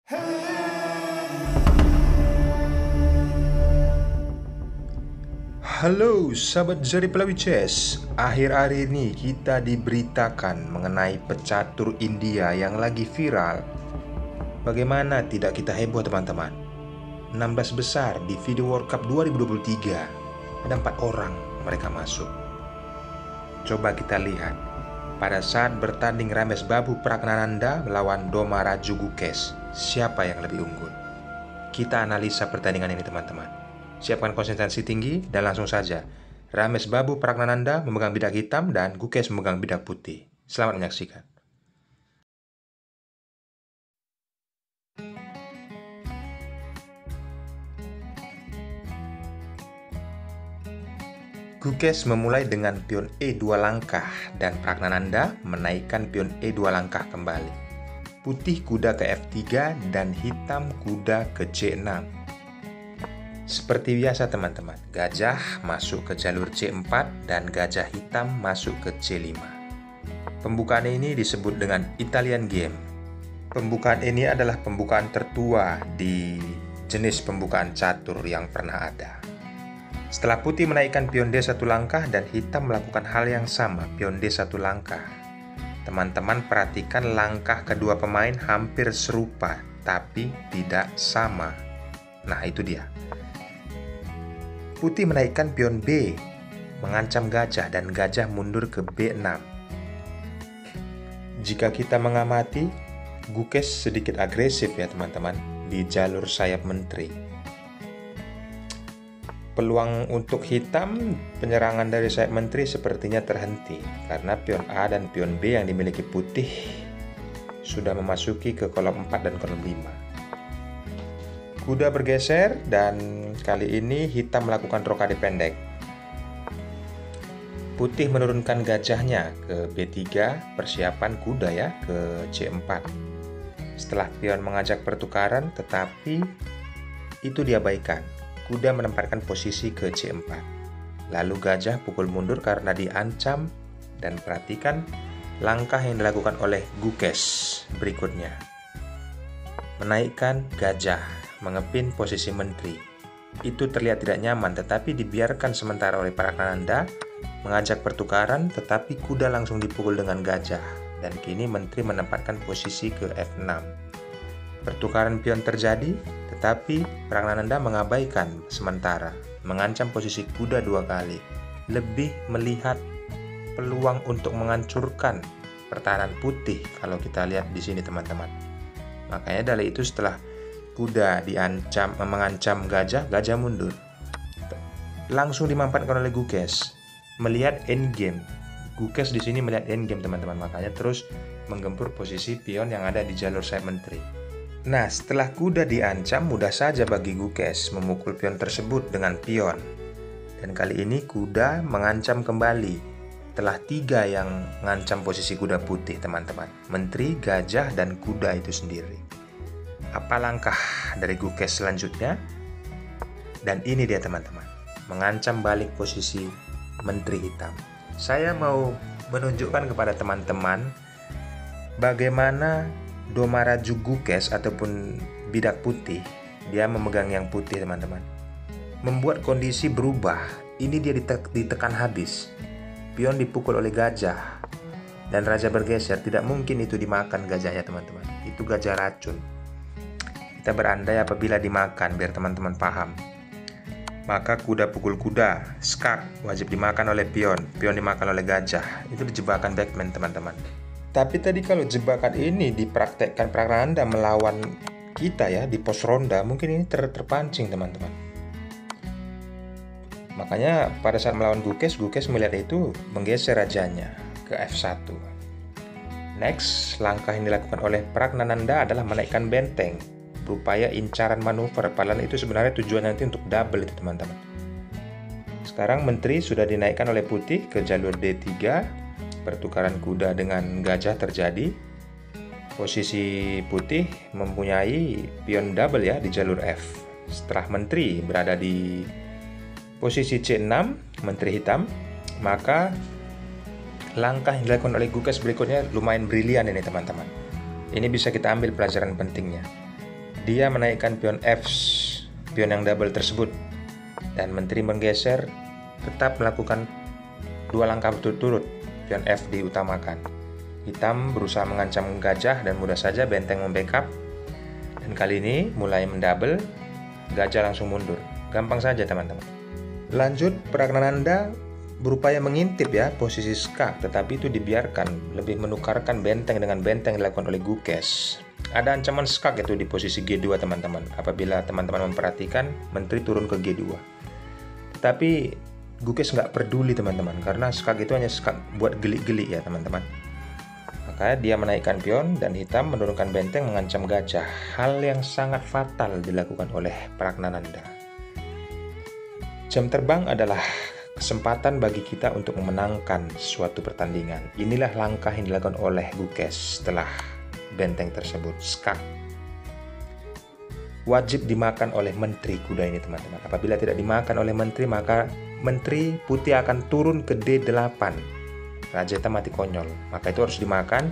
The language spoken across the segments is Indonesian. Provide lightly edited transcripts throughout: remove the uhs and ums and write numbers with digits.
Halo sahabat Jari Pelawi Chess. Akhir-akhir ini kita diberitakan mengenai pecatur India yang lagi viral. Bagaimana tidak kita heboh teman-teman? 16 besar di video World Cup 2023. Ada 4 orang mereka masuk. Coba kita lihat. Pada saat bertanding Ramesh Babu Pragnananda melawan Doma Raju Gukesh, siapa yang lebih unggul? Kita analisa pertandingan ini teman-teman. Siapkan konsentrasi tinggi dan langsung saja. Ramesh Babu Pragnananda memegang bidak hitam dan Gukesh memegang bidak putih. Selamat menyaksikan. Gukesh memulai dengan pion E2 langkah dan Pragnananda menaikkan pion E2 langkah kembali. Putih kuda ke F3 dan hitam kuda ke C6. Seperti biasa teman-teman, gajah masuk ke jalur C4 dan gajah hitam masuk ke C5. Pembukaan ini disebut dengan Italian Game. Pembukaan ini adalah pembukaan tertua di jenis pembukaan catur yang pernah ada. Setelah putih menaikkan pion D1 langkah dan hitam melakukan hal yang sama, pion D1 langkah. Teman-teman perhatikan langkah kedua pemain hampir serupa, tapi tidak sama. Nah itu dia. Putih menaikkan pion B, mengancam gajah dan gajah mundur ke B6. Jika kita mengamati, Gukesh sedikit agresif ya teman-teman di jalur sayap menteri. Peluang untuk hitam penyerangan dari sayap menteri sepertinya terhenti karena pion A dan pion B yang dimiliki putih sudah memasuki ke kolom 4 dan kolom 5. Kuda bergeser dan kali ini hitam melakukan rokade pendek. Putih menurunkan gajahnya ke B3, persiapan kuda ya ke C4. Setelah pion mengajak pertukaran tetapi itu diabaikan. Kuda menempatkan posisi ke C4. Lalu gajah pukul mundur karena diancam dan perhatikan langkah yang dilakukan oleh Gukesh berikutnya. Menaikkan gajah, mengepin posisi menteri. Itu terlihat tidak nyaman tetapi dibiarkan sementara oleh Pragnananda mengajak pertukaran tetapi kuda langsung dipukul dengan gajah dan kini menteri menempatkan posisi ke F6. Pertukaran pion terjadi tetapi Pragnananda mengabaikan sementara, mengancam posisi kuda 2 kali. Lebih melihat peluang untuk menghancurkan pertahanan putih kalau kita lihat di sini teman-teman. Makanya dari itu setelah kuda mengancam gajah, gajah mundur. Langsung dimanfaatkan oleh Gukesh. Melihat endgame. Gukesh di sini melihat endgame teman-teman, makanya terus menggempur posisi pion yang ada di jalur sayap menteri. Nah, setelah kuda diancam, mudah saja bagi Gukesh memukul pion tersebut dengan pion. Dan kali ini kuda mengancam kembali. Telah 3 yang mengancam posisi kuda putih teman-teman. Menteri, gajah, dan kuda itu sendiri. Apa langkah dari Gukesh selanjutnya? Dan ini dia teman-teman, mengancam balik posisi menteri hitam. Saya mau menunjukkan kepada teman-teman bagaimana Doma Raju Gukesh ataupun bidak putih, dia memegang yang putih teman-teman, membuat kondisi berubah. Ini dia ditekan habis. Pion dipukul oleh gajah dan raja bergeser. Tidak mungkin itu dimakan gajahnya teman-teman. Itu gajah racun. Kita berandai apabila dimakan, biar teman-teman paham. Maka kuda pukul kuda, skak, wajib dimakan oleh pion. Pion dimakan oleh gajah. Itu jebakan backman teman-teman. Tapi tadi kalau jebakan ini dipraktekkan Pragnananda melawan kita ya di pos ronda, mungkin ini terpancing teman-teman. Makanya pada saat melawan Gukesh melihat itu menggeser rajanya ke F1. Next, langkah yang dilakukan oleh Pragnananda adalah menaikkan benteng. Berupaya incaran manuver, padahal itu sebenarnya tujuan nanti untuk double itu teman-teman. Sekarang menteri sudah dinaikkan oleh putih ke jalur D3. Pertukaran kuda dengan gajah terjadi. Posisi putih mempunyai pion double ya di jalur F. Setelah menteri berada di posisi C6, menteri hitam, maka langkah yang dilakukan oleh Gukesh berikutnya lumayan brilian ini teman-teman. Ini bisa kita ambil pelajaran pentingnya. Dia menaikkan pion F, pion yang double tersebut. Dan menteri menggeser, tetap melakukan 2 langkah berturut-turut. Pion F diutamakan. Hitam berusaha mengancam gajah dan mudah saja benteng membackup. Dan kali ini mulai mendouble, gajah langsung mundur. Gampang saja teman-teman. Lanjut, Pragnananda berupaya mengintip ya posisi skak, tetapi itu dibiarkan, lebih menukarkan benteng dengan benteng yang dilakukan oleh Gukes. Ada ancaman skak itu di posisi G2 teman-teman. Apabila teman-teman memperhatikan, menteri turun ke G2. Tapi Gukes nggak peduli teman-teman, karena skak itu hanya skak buat gelik-gelik ya teman-teman. Maka dia menaikkan pion dan hitam menurunkan benteng mengancam gajah. Hal yang sangat fatal dilakukan oleh Pragnananda. Jam terbang adalah kesempatan bagi kita untuk memenangkan suatu pertandingan. Inilah langkah yang dilakukan oleh Gukes setelah benteng tersebut skak. Wajib dimakan oleh menteri kuda ini teman-teman. Apabila tidak dimakan oleh menteri, maka menteri putih akan turun ke D8. Raja hitam mati konyol. Maka itu harus dimakan.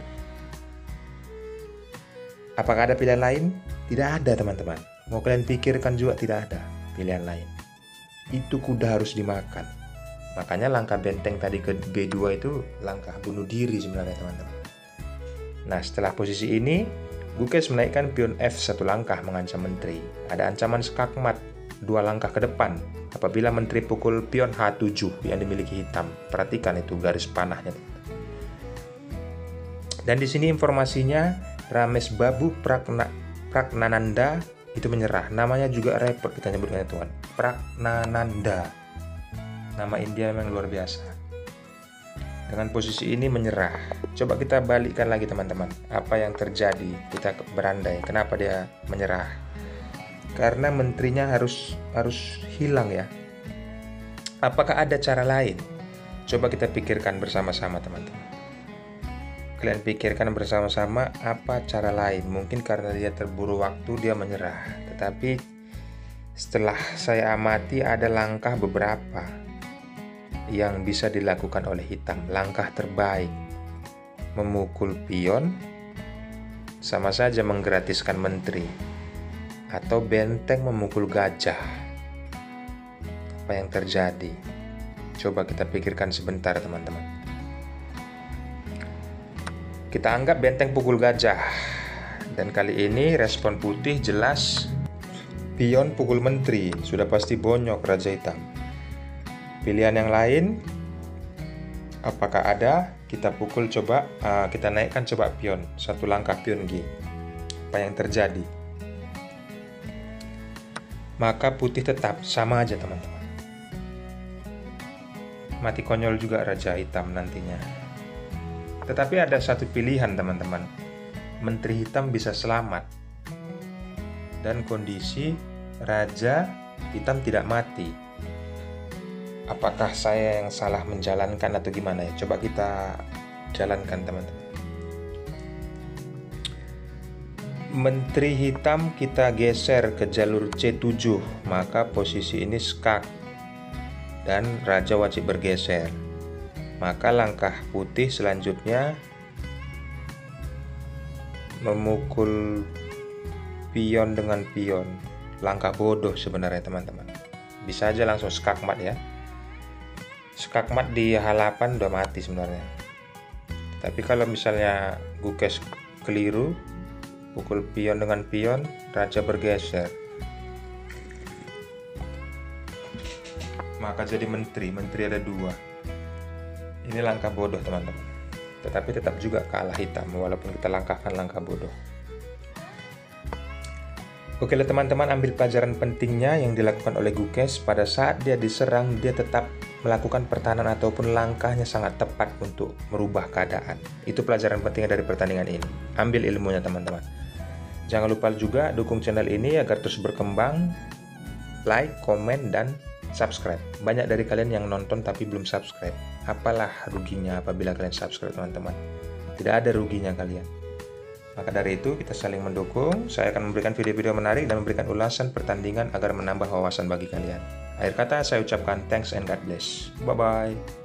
Apakah ada pilihan lain? Tidak ada teman-teman. Mau kalian pikirkan juga tidak ada pilihan lain. Itu kuda harus dimakan. Makanya langkah benteng tadi ke G2 itu langkah bunuh diri sebenarnya teman-teman. Nah setelah posisi ini, Gukes menaikkan pion F 1 langkah mengancam menteri. Ada ancaman skakmat 2 langkah ke depan apabila menteri pukul pion H7 yang dimiliki hitam. Perhatikan itu garis panahnya. Dan di sini informasinya Ramesbabu Pragnananda itu menyerah. Namanya juga repot kita nyebutnya Tuhan. Pragnananda. Nama India memang luar biasa. Dengan posisi ini menyerah. Coba kita balikkan lagi teman-teman. Apa yang terjadi? Kita berandai. Kenapa dia menyerah? Karena menterinya harus hilang ya. Apakah ada cara lain? Coba kita pikirkan bersama-sama teman-teman. Kalian pikirkan bersama-sama apa cara lain. Mungkin karena dia terburu waktu dia menyerah. Tetapi setelah saya amati ada langkah beberapa yang bisa dilakukan oleh hitam. Langkah terbaik memukul pion sama saja menggratiskan menteri, atau benteng memukul gajah. Apa yang terjadi? Coba kita pikirkan sebentar teman-teman. Kita anggap benteng pukul gajah. Dan kali ini respon putih jelas pion pukul menteri. Sudah pasti bonyok raja hitam. Pilihan yang lain, apakah ada? Kita pukul coba, kita naikkan coba pion, 1 langkah pion G. Apa yang terjadi? Maka putih tetap, sama aja teman-teman. Mati konyol juga raja hitam nantinya. Tetapi ada satu pilihan teman-teman. Menteri hitam bisa selamat. Dan kondisi raja hitam tidak mati. Apakah saya yang salah menjalankan atau gimana ya? Coba kita jalankan teman-teman. Menteri hitam kita geser ke jalur C7, maka posisi ini skak dan raja wajib bergeser. Maka langkah putih selanjutnya memukul pion dengan pion. Langkah bodoh sebenarnya teman-teman. Bisa aja langsung skakmat ya. Skakmat di H8 udah mati sebenarnya. Tapi kalau misalnya Gukes keliru, pukul pion dengan pion, raja bergeser, maka jadi menteri ada 2. Ini langkah bodoh teman-teman. Tetapi tetap juga kalah hitam walaupun kita langkahkan langkah bodoh. Oke teman-teman, ambil pelajaran pentingnya yang dilakukan oleh Gukes. Pada saat dia diserang, dia tetap melakukan pertahanan ataupun langkahnya sangat tepat untuk merubah keadaan. Itu pelajaran pentingnya dari pertandingan ini. Ambil ilmunya teman-teman. Jangan lupa juga dukung channel ini agar terus berkembang. Like, komen, dan subscribe. Banyak dari kalian yang nonton tapi belum subscribe. Apalah ruginya apabila kalian subscribe teman-teman? Tidak ada ruginya kalian. Maka dari itu kita saling mendukung. Saya akan memberikan video-video menarik dan memberikan ulasan pertandingan agar menambah wawasan bagi kalian. Akhir kata saya ucapkan thanks and God bless. Bye-bye.